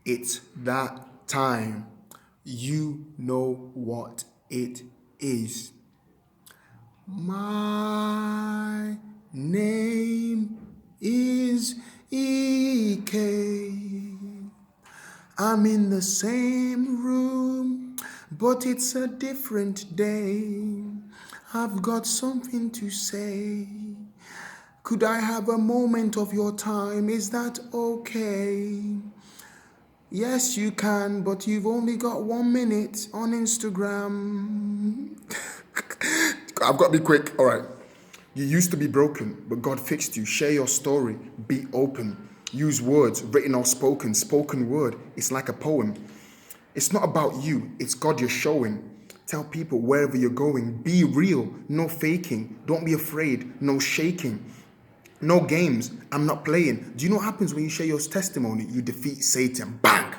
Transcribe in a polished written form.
It's that time. You know what it is. My name is Ike. I'm in the same room, but it's a different day. I've got something to say. Could I have a moment of your time? Is that okay? Yes, you can, but you've only got 1 minute on Instagram. I've got to be quick. All right. You used to be broken, but God fixed you. Share your story. Be open. Use words, written or spoken. Spoken word. It's like a poem. It's not about you. It's God you're showing. Tell people wherever you're going. Be real. No faking. Don't be afraid. No shaking. No games. I'm not playing. Do you know what happens when you share your testimony? You defeat Satan. Bang!